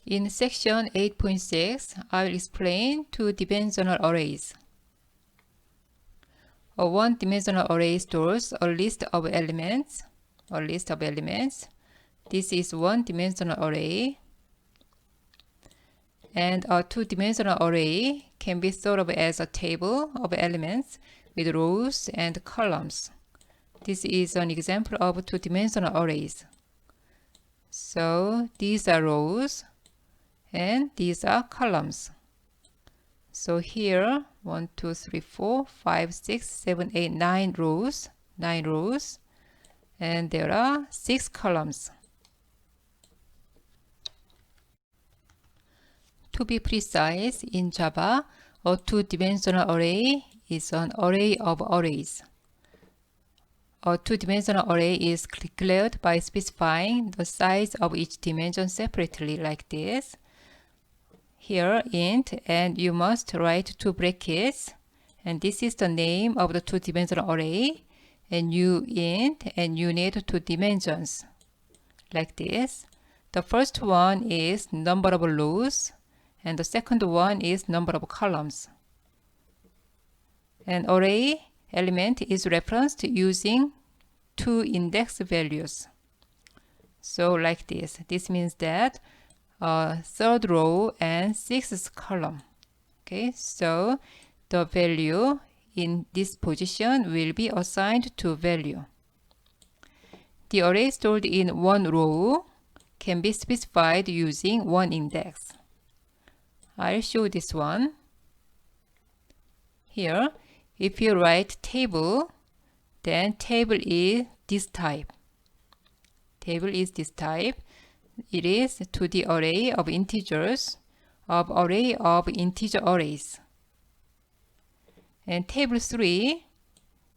In section 8.6, I will explain two-dimensional arrays. A one-dimensional array stores a list of elements. This is one-dimensional array. And a two-dimensional array can be thought of as a table of elements with rows and columns. This is an example of two-dimensional arrays. So these are rows and these are columns. So here 1, 2, 3, 4, 5, 6, 7, 8, 9 rows, and there are 6 columns. To be precise, in Java, a two-dimensional array is an array of arrays. A two-dimensional array is declared by specifying the size of each dimension separately, like this. Here int, and you must write two brackets, and this is the name of the two-dimensional array, and you int, and you need two dimensions, like this. The first one is number of rows, and the second one is number of columns. An array element is referenced using two index values. So like this. This means that third row and sixth column. Okay, so the value in this position will be assigned to value. The array stored in one row can be specified using one index. I'll show this one. Here, if you write table, then table is this type. Table is this type. It is to the array of integers of array of integer arrays. And table 3,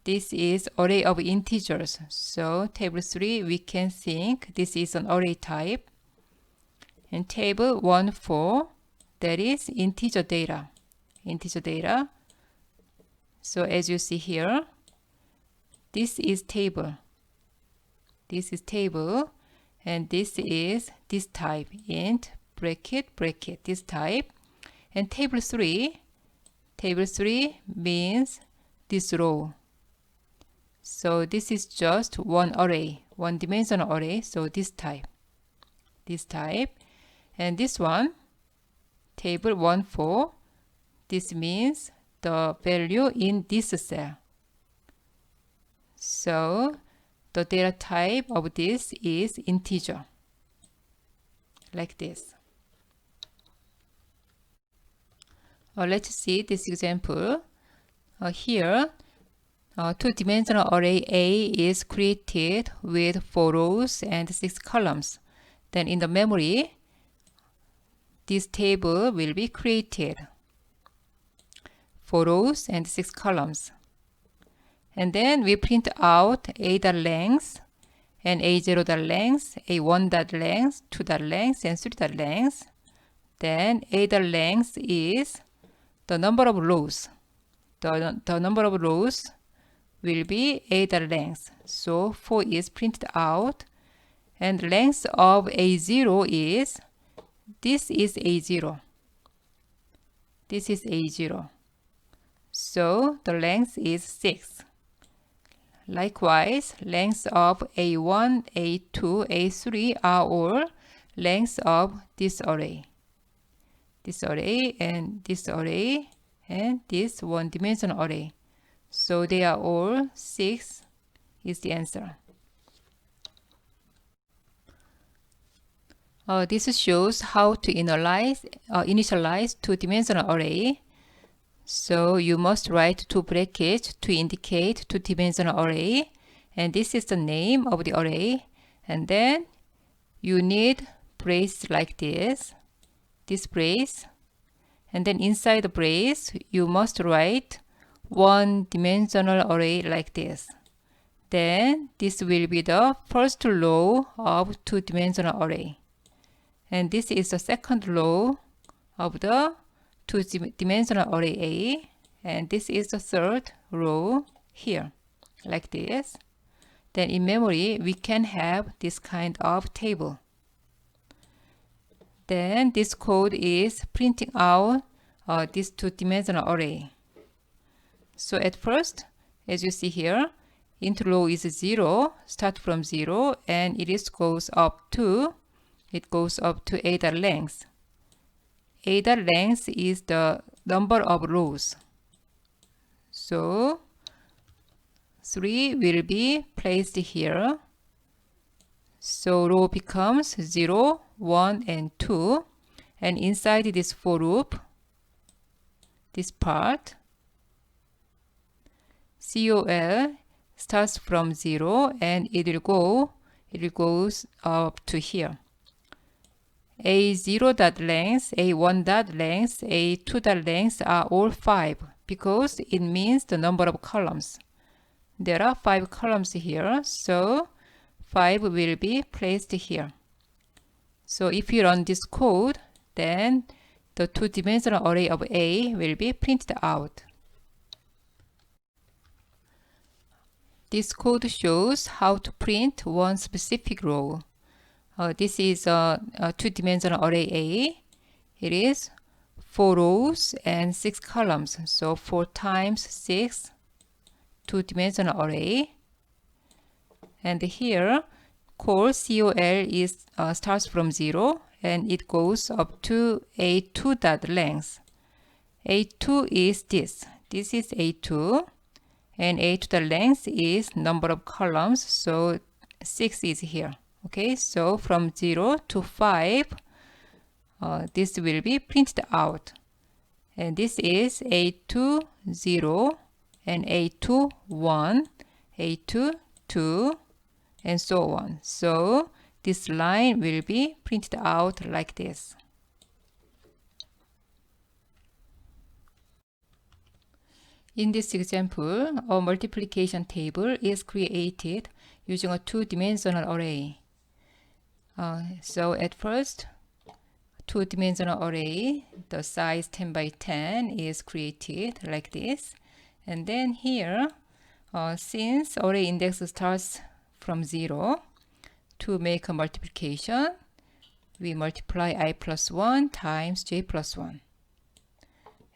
this is array of integers. So table 3, we can think this is an array type. And table 1, 4, that is integer data. So as you see here, this is table. And this is this type, int, bracket, this type. And table 3 means this row. So this is just one array, one-dimensional array, so this type. And this one, table 1, 4, this means the value in this cell. So the data type of this is integer, like this. Let's see this example. Here, two-dimensional array A is created with 4 rows and 6 columns. Then in the memory, this table will be created. 4 rows and 6 columns. And then we print out A.length and A0.length, A1.length, 2.length, and 3.length. Then A.length is the number of rows. The number of rows will be A.length. So 4 is printed out. And length of A0 is, this is A0. So the length is 6. Likewise, lengths of A1, A2, A3 are all lengths of this array. And this one-dimensional array. So they are all 6 is the answer. This shows how to initialize two-dimensional array. So you must write two brackets to indicate two-dimensional array, and this is the name of the array. And then you need brace like this brace, and then inside the brace you must write one-dimensional array like this. Then this will be the first row of two-dimensional array, and this is the second row of the two-dimensional array A, and this is the third row here, like this. Then in memory, we can have this kind of table. then this code is printing out this two-dimensional array. So at first, as you see here, int row is 0, start from 0, and it goes up to a dot length. A dot length is the number of rows. So 3 will be placed here. So row becomes 0, 1, and 2. And inside this for loop, this part, COL starts from 0 and it goes up to here. A0 dot length, A1 dot length, A2 dot length are all 5 because it means the number of columns. There are 5 columns here, so 5 will be placed here. So if you run this code, then the two-dimensional array of A will be printed out. This code shows how to print one specific row. This is a two-dimensional array A. It is 4 rows and 6 columns. So 4 times 6, two-dimensional array. And here, call COL is starts from 0 and it goes up to A2 dot length. A2 is this. This is A2. And A2 dot length is number of columns. So 6 is here. Okay, so from 0 to 5, this will be printed out. And this is A2, 0, and A2, 1, A2, 2, and so on. So this line will be printed out like this. In this example, a multiplication table is created using a two-dimensional array. So at first, two-dimensional array, the size 10 by 10 is created like this. And then here, since array index starts from 0, to make a multiplication, we multiply I plus 1 times j plus 1.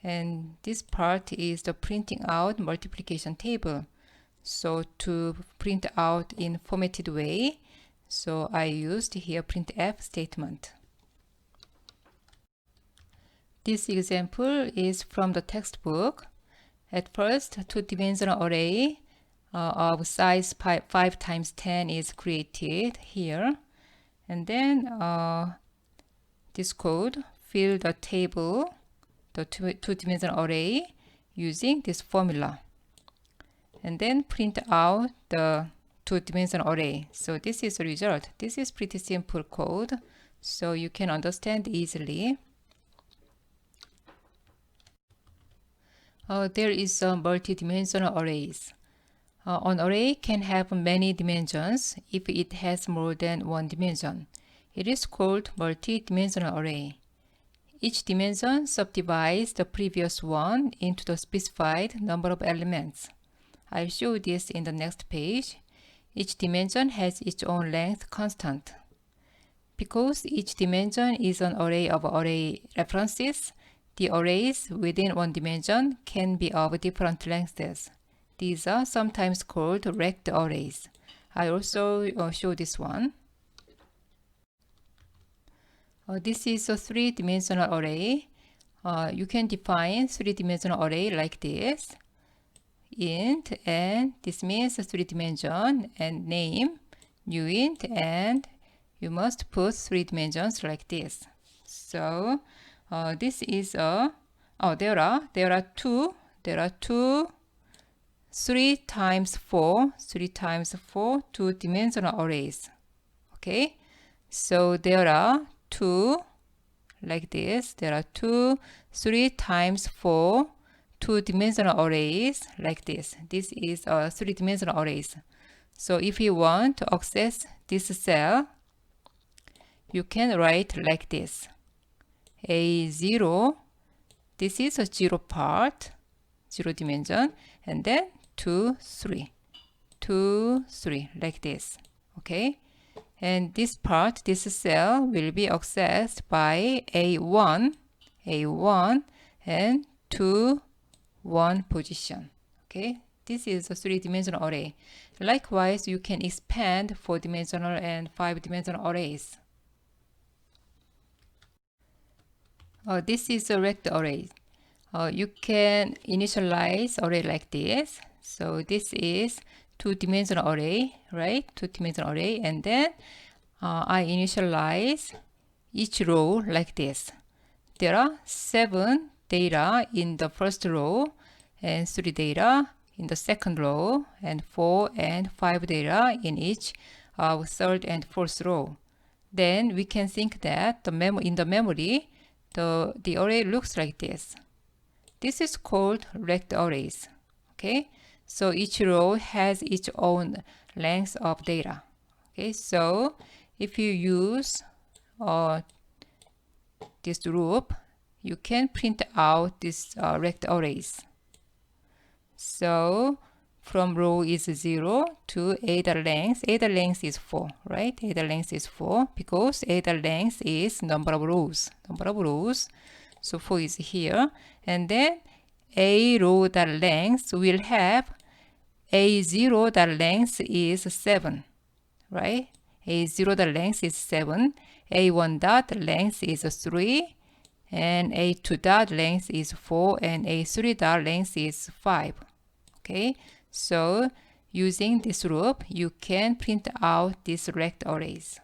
And this part is the printing out multiplication table. So to print out in formatted way, so I used here printf statement. This example is from the textbook. At first, two-dimensional array of size 5 times 10 is created here. And then this code fill the table, the two-dimensional array using this formula. And then print out the two-dimensional array. So this is the result. This is pretty simple code, so you can understand easily. There is a multi-dimensional arrays. An array can have many dimensions if it has more than one dimension. It is called multi-dimensional array. Each dimension subdivides the previous one into the specified number of elements. I'll show this in the next page. Each dimension has its own length constant. Because each dimension is an array of array references, the arrays within one dimension can be of different lengths. These are sometimes called rect arrays. I also show this one. This is a three-dimensional array. You can define three-dimensional array like this. Int, and this means a 3 dimension, and name new int, and you must put 3 dimensions like this. So this is a there are two 3 times 4 two-dimensional arrays. Okay, so there are two like this. There are 3 times 4 two-dimensional arrays like this. This is a three-dimensional arrays. So if you want to access this cell, you can write like this. A0, this is a 0 part, 0 dimension, and then 2, 3, 2, 3 like this. Okay, And this part, this cell will be accessed by A1 and 2, 1 position. Okay, this is a 3-dimensional array. Likewise, you can expand 4-dimensional and 5-dimensional arrays. This is a rect array. You can initialize array like this. So this is 2-dimensional array, right? 2-dimensional array, and then I initialize each row like this. There are 7 data in the first row and 3 data in the second row and 4 and 5 data in each third and fourth row. Then we can think that in the memory, the array looks like this. This is called rect arrays. Okay, so each row has its own length of data. Okay, so if you use this loop, you can print out this rect arrays. So from row is 0 to adder length. Adder length is 4, right? Adder length is 4 because adder length is number of rows. So 4 is here. And then a row dot length will have A0 dot length is 7, right? A0 dot length is 7. A1 dot length is 3. And A2 dot length is 4. And A3 dot length is 5. Okay, so using this loop, you can print out these rect arrays.